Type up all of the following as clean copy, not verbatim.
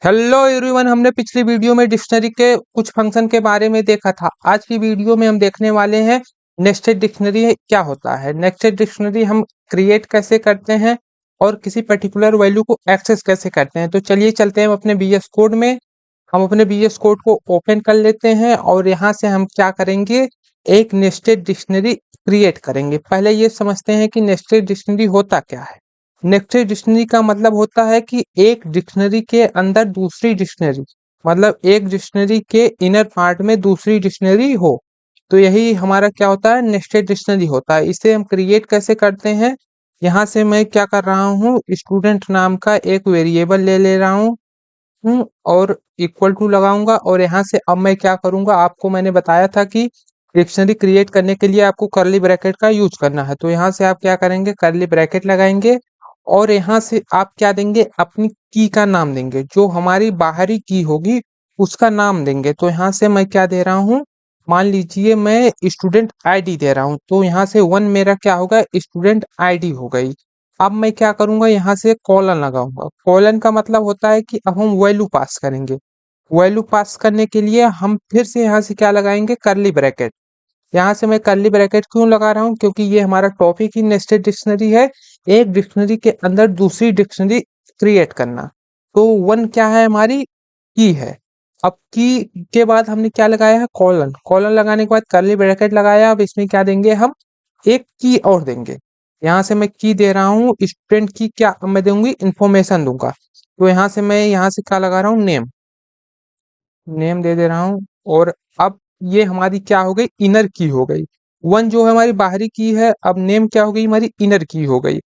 Hello everyone, हमने पिछली video में डिक्शनरी के कुछ फंक्शन के बारे में देखा था। आज की वीडियो में हम देखने वाले हैं नेस्टेड डिक्शनरी क्या होता है। नेस्टेड डिक्शनरी हम क्रिएट कैसे करते हैं और किसी पर्टिकुलर वैल्यू को एक्सेस कैसे करते हैं। तो चलिए चलते हैं अपने बीएस कोड में। हम अपने बीएस कोड को ओपन कर लेते हैं और यहाँ से हम क्या करेंगे, एक नेस्टेड डिक्शनरी क्रिएट करेंगे। पहले ये समझते हैं कि नेस्टेड डिक्शनरी होता क्या है। नेस्टेड डिक्शनरी का मतलब होता है कि एक डिक्शनरी के अंदर दूसरी डिक्शनरी, मतलब एक डिक्शनरी के इनर पार्ट में दूसरी डिक्शनरी हो, तो यही हमारा क्या होता है, नेस्टेड डिक्शनरी होता है। इसे हम क्रिएट कैसे करते हैं, यहाँ से मैं क्या कर रहा हूँ, स्टूडेंट नाम का एक वेरिएबल ले रहा हूँ और इक्वल टू लगाऊंगा। और यहाँ से अब मैं क्या करूंगा, आपको मैंने बताया था कि डिक्शनरी क्रिएट करने के लिए आपको कर्ली ब्रैकेट का यूज करना है। तो यहाँ से आप क्या करेंगे, कर्ली ब्रैकेट लगाएंगे और यहाँ से आप क्या देंगे, अपनी की का नाम देंगे, जो हमारी बाहरी की होगी उसका नाम देंगे। तो यहाँ से मैं क्या दे रहा हूँ, मान लीजिए मैं स्टूडेंट आईडी दे रहा हूँ, तो यहाँ से 1 मेरा क्या होगा, स्टूडेंट आईडी हो गई। अब मैं क्या करूंगा, यहाँ से कॉलन लगाऊंगा। कॉलन का मतलब होता है कि अब हम वैल्यू पास करेंगे। वैल्यू पास करने के लिए हम फिर से यहाँ से क्या लगाएंगे, कर्ली ब्रैकेट। यहाँ से मैं कर्ली ब्रैकेट क्यों लगा रहा हूँ, क्योंकि ये हमारा टॉपिक ही नेस्टेड डिक्शनरी है, एक डिक्शनरी के अंदर दूसरी डिक्शनरी क्रिएट करना। तो 1 क्या है, हमारी की है। अब की के बाद हमने क्या लगाया है, कॉलन। कॉलन लगाने के बाद कर्ली ब्रैकेट लगाया। अब इसमें क्या देंगे, हम एक की और देंगे। यहाँ से मैं की दे रहा हूँ, स्टूडेंट की क्या मैं दूंगी, इंफॉर्मेशन दूंगा। तो यहाँ से मैं यहाँ से क्या लगा रहा हूँ, नेम। नेम दे रहा हूँ। और अब ये हमारी क्या हो गई, इनर की हो गई। 1 जो है हमारी बाहरी की है, अब नेम क्या हो गई, हमारी इनर की हो गई।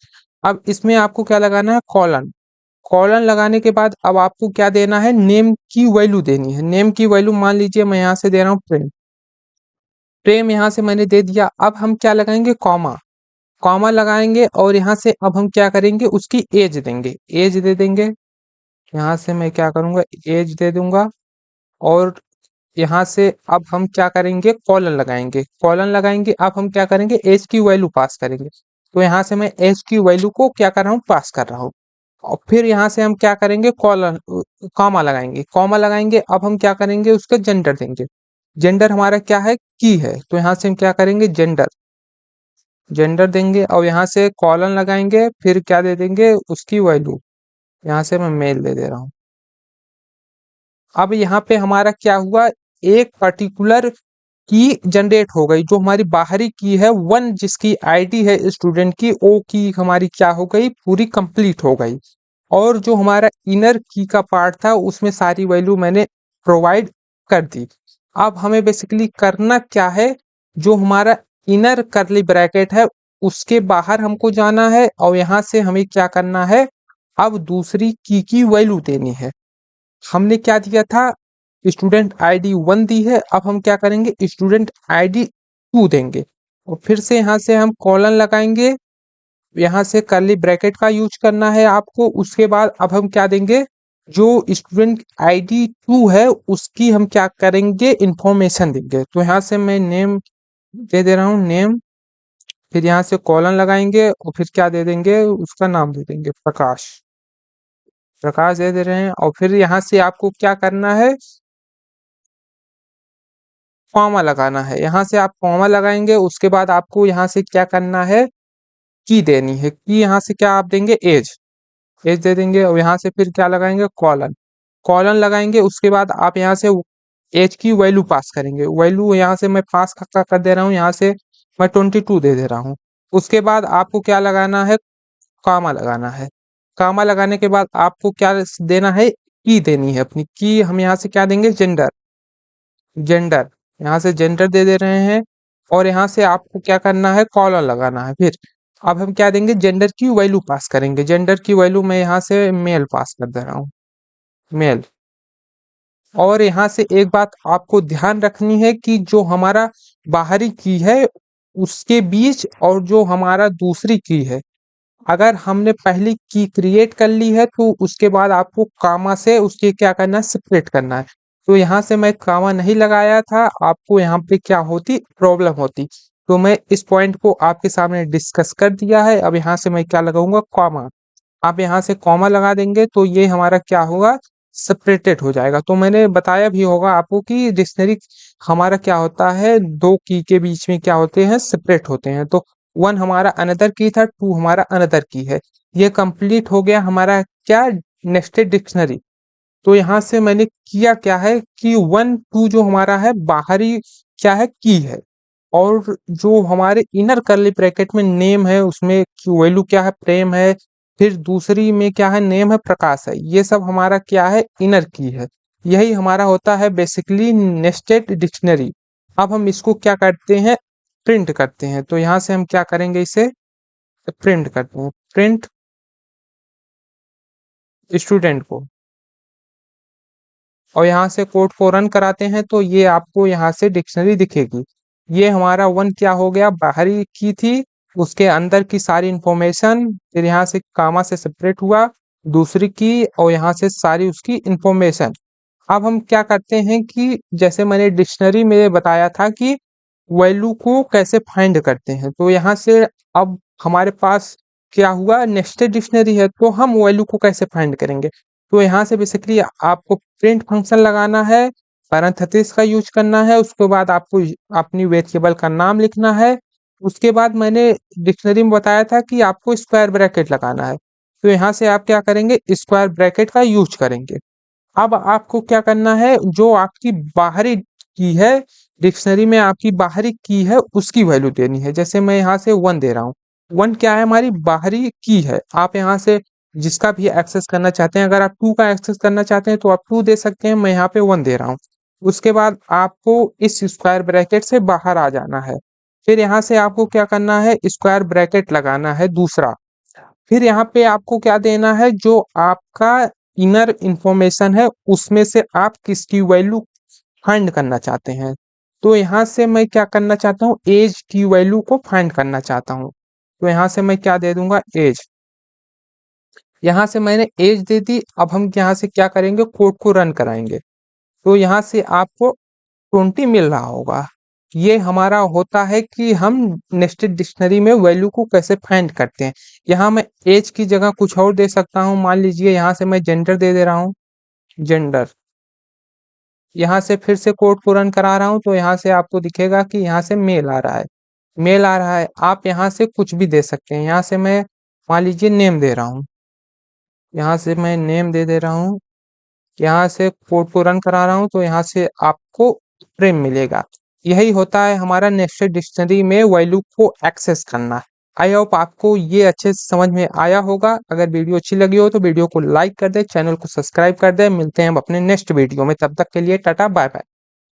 अब इसमें आपको क्या लगाना है, कॉलन। कॉलन लगाने के बाद अब आपको क्या देना है, नेम की वैल्यू देनी है। नेम की वैल्यू मान लीजिए मैं यहाँ से दे रहा हूँ प्रेम। प्रेम यहाँ से मैंने दे दिया। अब हम क्या लगाएंगे, कॉमा। कॉमा लगाएंगे और यहाँ से अब हम क्या करेंगे, उसकी एज देंगे, एज दे देंगे। यहाँ से मैं क्या करूंगा, एज दे दूंगा। और यहाँ से अब हम क्या करेंगे, कॉलन लगाएंगे। कॉलन लगाएंगे, अब हम क्या करेंगे, एज की वैल्यू पास करेंगे। तो यहाँ से मैं एज की वैल्यू को क्या कर रहा हूँ, पास कर रहा हूँ। और फिर यहाँ से हम क्या करेंगे, कॉलन कॉमा लगाएंगे। कॉमा लगाएंगे, अब हम क्या करेंगे, उसका जेंडर देंगे। जेंडर हमारा क्या है, की है, तो यहाँ से हम क्या करेंगे, जेंडर। जेंडर देंगे और यहाँ से कॉलन लगाएंगे, फिर क्या दे देंगे, उसकी वैल्यू। यहाँ से मैं मेल दे रहा हूँ। अब यहाँ पे हमारा क्या हुआ, एक पर्टिकुलर की जनरेट हो गई। जो हमारी बाहरी की है 1, जिसकी आईडी है स्टूडेंट की, वो की हमारी क्या हो गई, पूरी कंप्लीट हो गई। और जो हमारा इनर की का पार्ट था उसमें सारी वैल्यू मैंने प्रोवाइड कर दी। अब हमें बेसिकली करना क्या है, जो हमारा इनर कर्ली ब्रैकेट है उसके बाहर हमको जाना है और यहाँ से हमें क्या करना है, अब दूसरी की वैल्यू देनी है। हमने क्या दिया था, स्टूडेंट आईडी 1 दी है। अब हम क्या करेंगे, स्टूडेंट आईडी 2 देंगे। और फिर से यहाँ से हम कॉलन लगाएंगे, यहाँ से कर्ली ब्रैकेट का यूज करना है आपको। उसके बाद अब हम क्या देंगे, जो स्टूडेंट आईडी 2 है उसकी हम क्या करेंगे, इंफॉर्मेशन देंगे। तो यहाँ से मैं नेम दे रहा हूँ, नेम। फिर यहाँ से कॉलन लगाएंगे और फिर क्या दे देंगे, उसका नाम दे देंगे प्रकाश। प्रकाश दे रहे हैं। और फिर यहाँ से आपको क्या करना है, कॉमा लगाना है। यहाँ से आप कॉमा लगाएंगे, उसके बाद आपको यहाँ से क्या करना है, की देनी है। की यहाँ से क्या आप देंगे, एज। एज दे देंगे और यहाँ से फिर क्या लगाएंगे, कॉलन। कॉलन लगाएंगे, उसके बाद आप यहाँ से एज की वैल्यू पास करेंगे। वैल्यू यहाँ से मैं पास कर दे रहा हूँ, यहाँ से मैं 22 दे रहा हूँ। उसके बाद आपको क्या लगाना है, कामा लगाना है। कामा लगाने के बाद आपको क्या देना है, की देनी है अपनी की। हम यहाँ से क्या देंगे, जेंडर। जेंडर यहाँ से जेंडर दे रहे हैं। और यहाँ से आपको क्या करना है, कॉलन लगाना है। फिर अब हम क्या देंगे, जेंडर की वैल्यू पास करेंगे। जेंडर की वैल्यू मैं यहाँ से मेल पास कर दे रहा हूँ, मेल। और यहाँ से एक बात आपको ध्यान रखनी है कि जो हमारा बाहरी की है उसके बीच और जो हमारा दूसरी की है, अगर हमने पहली की क्रिएट कर ली है तो उसके बाद आपको कामा से उसके क्या करना है, सेपरेट करना है। तो यहाँ से मैं कामा नहीं लगाया था, आपको यहाँ पे क्या होती, प्रॉब्लम होती। तो मैं इस पॉइंट को आपके सामने डिस्कस कर दिया है। अब यहाँ से मैं क्या लगाऊंगा, कॉमा। आप यहाँ से कॉमा लगा देंगे तो ये हमारा क्या होगा, सेपरेटेड हो जाएगा। तो मैंने बताया भी होगा आपको कि डिक्शनरी हमारा क्या होता है, दो की के बीच में क्या होते हैं, सेपरेट होते हैं। तो वन हमारा अनदर की था, टू हमारा अनदर की है। ये कंप्लीट हो गया हमारा क्या, नेस्टेड डिक्शनरी। तो यहाँ से मैंने किया क्या है कि वन टू जो हमारा है बाहरी क्या है, की है, और जो हमारे इनर कर्ली ब्रैकेट में नेम है उसमें वैल्यू क्या है, प्रेम है, फिर दूसरी में क्या है, नेम है, प्रकाश है। ये सब हमारा क्या है, इनर की है। यही हमारा होता है बेसिकली नेस्टेड डिक्शनरी। अब हम इसको क्या करते हैं, प्रिंट करते हैं। तो यहाँ से हम क्या करेंगे, इसे प्रिंट करते हैं, प्रिंट स्टूडेंट को, और यहाँ से कोड को रन कराते हैं तो ये आपको यहाँ से डिक्शनरी दिखेगी। ये हमारा वन क्या हो गया, बाहरी की थी, उसके अंदर की सारी इंफॉर्मेशन, फिर यहाँ से कामा से सेपरेट हुआ दूसरी की, और यहाँ से सारी उसकी इंफॉर्मेशन। अब हम क्या करते हैं कि जैसे मैंने डिक्शनरी में बताया था कि वैल्यू को कैसे फाइंड करते हैं, तो यहाँ से अब हमारे पास क्या हुआ, नेस्टेड डिक्शनरी है, तो हम वैल्यू को कैसे फाइंड करेंगे। तो यहाँ से बेसिकली आपको प्रिंट फंक्शन लगाना है, पैरेंथेसिस का यूज करना है, उसके बाद आपको अपनी वेरिएबल का नाम लिखना है। उसके बाद मैंने डिक्शनरी में बताया था कि आपको स्क्वायर ब्रैकेट लगाना है, तो यहाँ से आप क्या करेंगे, स्क्वायर ब्रैकेट का यूज करेंगे। अब आपको क्या करना है, जो आपकी बाहरी की है, डिक्शनरी में आपकी बाहरी की है उसकी वैल्यू देनी है। जैसे मैं यहाँ से वन दे रहा हूँ, वन क्या है, हमारी बाहरी की है। आप यहाँ से जिसका भी एक्सेस करना चाहते हैं, अगर आप टू का एक्सेस करना चाहते हैं तो आप टू दे सकते हैं, मैं यहाँ पे वन दे रहा हूँ। उसके बाद आपको इस स्क्वायर ब्रैकेट से बाहर आ जाना है, फिर यहाँ से आपको क्या करना है, स्क्वायर ब्रैकेट लगाना है दूसरा। फिर यहाँ पे आपको क्या देना है, जो आपका इनर इंफॉर्मेशन है उसमें से आप किसकी वैल्यू फाइंड करना चाहते हैं। तो यहाँ से मैं क्या करना चाहता हूँ, एज की वैल्यू को फाइंड करना चाहता हूँ। तो यहाँ से मैं क्या दे दूंगा, एज। यहाँ से मैंने एज दे दी। अब हम यहाँ से क्या करेंगे, कोड को रन कराएंगे। तो यहाँ से आपको 20 मिल रहा होगा। ये हमारा होता है कि हम नेस्टेड डिक्शनरी में वैल्यू को कैसे फाइंड करते हैं। यहाँ मैं एज की जगह कुछ और दे सकता हूँ, मान लीजिए यहाँ से मैं जेंडर दे दे रहा हूँ, जेंडर। यहाँ से फिर से कोड को रन करा रहा हूँ, तो यहाँ से आपको दिखेगा कि यहाँ से मेल आ रहा है, मेल आ रहा है। आप यहाँ से कुछ भी दे सकते हैं। यहाँ से मैं मान लीजिए नेम दे रहा हूँ, यहाँ से मैं नेम दे दे रहा हूँ, यहाँ से कोड को रन करा रहा हूँ, तो यहाँ से आपको प्रेम मिलेगा। यही होता है हमारा नेस्टेड डिक्शनरी में वैल्यू को एक्सेस करना। आई होप आपको ये अच्छे से समझ में आया होगा। अगर वीडियो अच्छी लगी हो तो वीडियो को लाइक कर दे, चैनल को सब्सक्राइब कर दे। मिलते हैं हम अपने नेक्स्ट वीडियो में, तब तक के लिए टाटा बाय बाय।